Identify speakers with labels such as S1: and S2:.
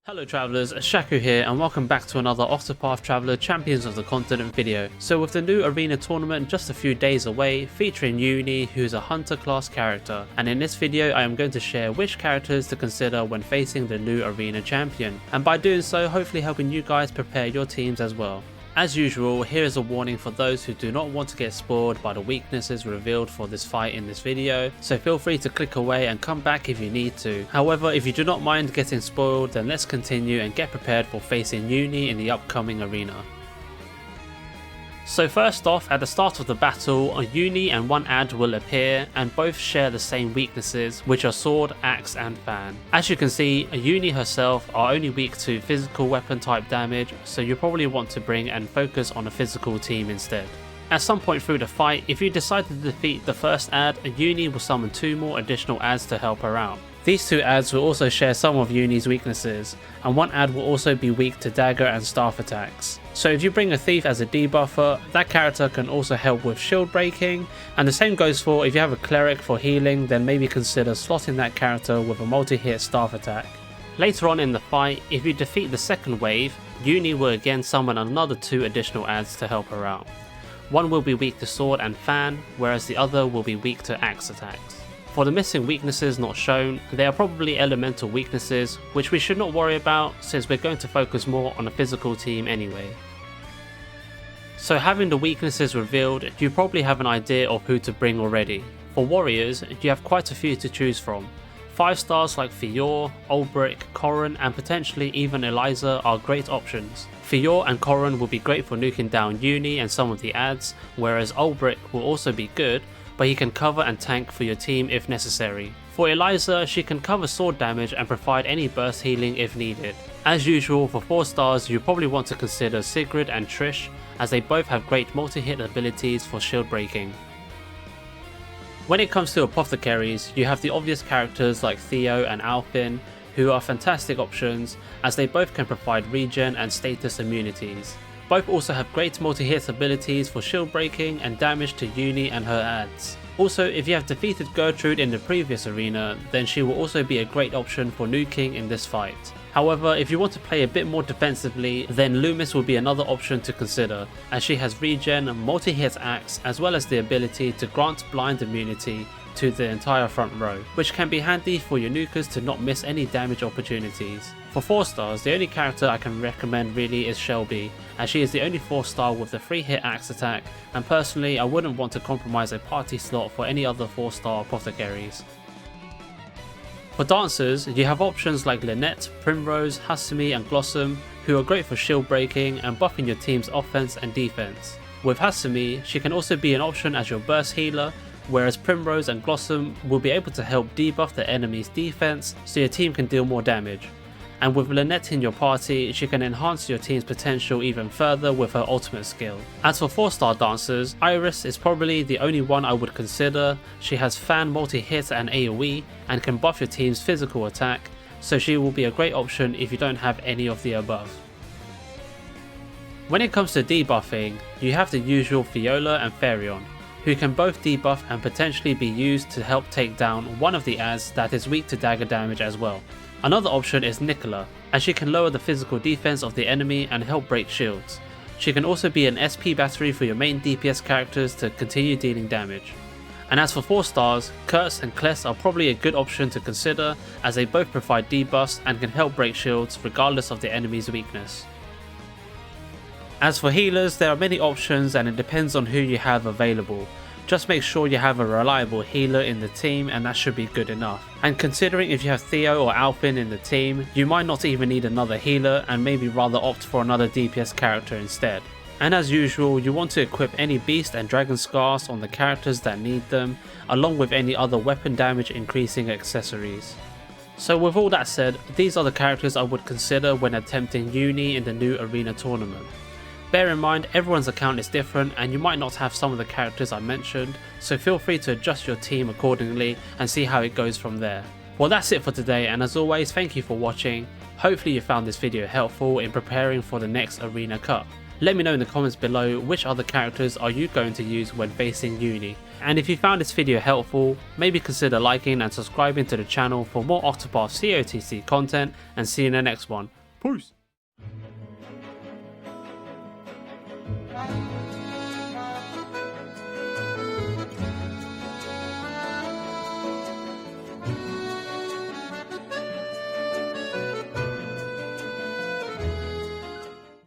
S1: Hello travellers, Shaku here and welcome back to another Octopath Traveler Champions of the Continent video. So with the new arena tournament just a few days away, featuring Yunnie, who's a hunter class character, and in this video I am going to share which characters to consider when facing the new arena champion, and by doing so hopefully helping you guys prepare your teams as well. As usual, here is a warning for those who do not want to get spoiled by the weaknesses revealed for this fight in this video, so feel free to click away and come back if you need to. However, if you do not mind getting spoiled, then let's continue and get prepared for facing Yunnie in the upcoming arena. So first off, at the start of the battle, a Yunnie and one ad will appear and both share the same weaknesses, which are sword, axe and fan. As you can see, a Yunnie herself are only weak to physical weapon type damage, so you probably want to bring and focus on a physical team instead. At some point through the fight, if you decide to defeat the first ad, a Yunnie will summon 2 more additional ads to help her out. These 2 ads will also share some of Yunnie's weaknesses, and one ad will also be weak to dagger and staff attacks. So if you bring a thief as a debuffer, that character can also help with shield breaking, and the same goes for if you have a cleric for healing, then maybe consider slotting that character with a multi-hit staff attack. Later on in the fight, if you defeat the second wave, Yunnie will again summon another 2 additional ads to help her out. One will be weak to sword and fan, whereas the other will be weak to axe attacks. For the missing weaknesses not shown, they are probably elemental weaknesses, which we should not worry about since we're going to focus more on a physical team anyway. So having the weaknesses revealed, you probably have an idea of who to bring already. For warriors, you have quite a few to choose from. 5 stars like Fior, Olbrick, Corrin and potentially even Eliza are great options. Fior and Corrin will be great for nuking down Yunnie and some of the ads, whereas Olbrick will also be good, but he can cover and tank for your team if necessary. For Eliza, she can cover sword damage and provide any burst healing if needed. As usual, for 4 stars you probably want to consider Sigrid and Trish, as they both have great multi-hit abilities for shield breaking. When it comes to apothecaries, you have the obvious characters like Theo and Alpin, who are fantastic options as they both can provide regen and status immunities. Both also have great multi-hit abilities for shield breaking and damage to Yunnie and her ads. Also, if you have defeated Gertrude in the previous arena, then she will also be a great option for nuking in this fight. However, if you want to play a bit more defensively, then Loomis will be another option to consider, as she has regen, multi-hit axe, as well as the ability to grant blind immunity to the entire front row, which can be handy for your nukers to not miss any damage opportunities. For 4 stars, the only character I can recommend really is Shelby, as she is the only 4 star with the 3-hit axe attack, and personally I wouldn't want to compromise a party slot for any other 4 star apothecaries. For dancers, you have options like Lynette, Primrose, Hasumi and Blossom, who are great for shield breaking and buffing your team's offense and defense. With Hasumi, she can also be an option as your burst healer, whereas Primrose and Blossom will be able to help debuff the enemy's defense so your team can deal more damage. And with Lynette in your party, she can enhance your team's potential even further with her ultimate skill. As for 4 star dancers, Iris is probably the only one I would consider. She has fan multi-hit and AoE and can buff your team's physical attack, so she will be a great option if you don't have any of the above. When it comes to debuffing, you have the usual Fiola and Farion, who can both debuff and potentially be used to help take down one of the ads that is weak to dagger damage as well. Another option is Nicola, as she can lower the physical defense of the enemy and help break shields. She can also be an SP battery for your main DPS characters to continue dealing damage. And as for 4 stars, Kurtz and Kless are probably a good option to consider, as they both provide debuffs and can help break shields regardless of the enemy's weakness. As for healers, there are many options and it depends on who you have available. Just make sure you have a reliable healer in the team and that should be good enough. And considering if you have Theo or Alpin in the team, you might not even need another healer and maybe rather opt for another DPS character instead. And as usual, you want to equip any beast and dragon scars on the characters that need them, along with any other weapon damage increasing accessories. So with all that said, these are the characters I would consider when attempting Yunnie in the new arena tournament. Bear in mind, everyone's account is different and you might not have some of the characters I mentioned, so feel free to adjust your team accordingly and see how it goes from there. Well, that's it for today, and as always, thank you for watching. Hopefully you found this video helpful in preparing for the next Arena Cup. Let me know in the comments below which other characters are you going to use when facing Yunnie. And if you found this video helpful, maybe consider liking and subscribing to the channel for more Octopath CoTC content, and see you in the next one. Peace.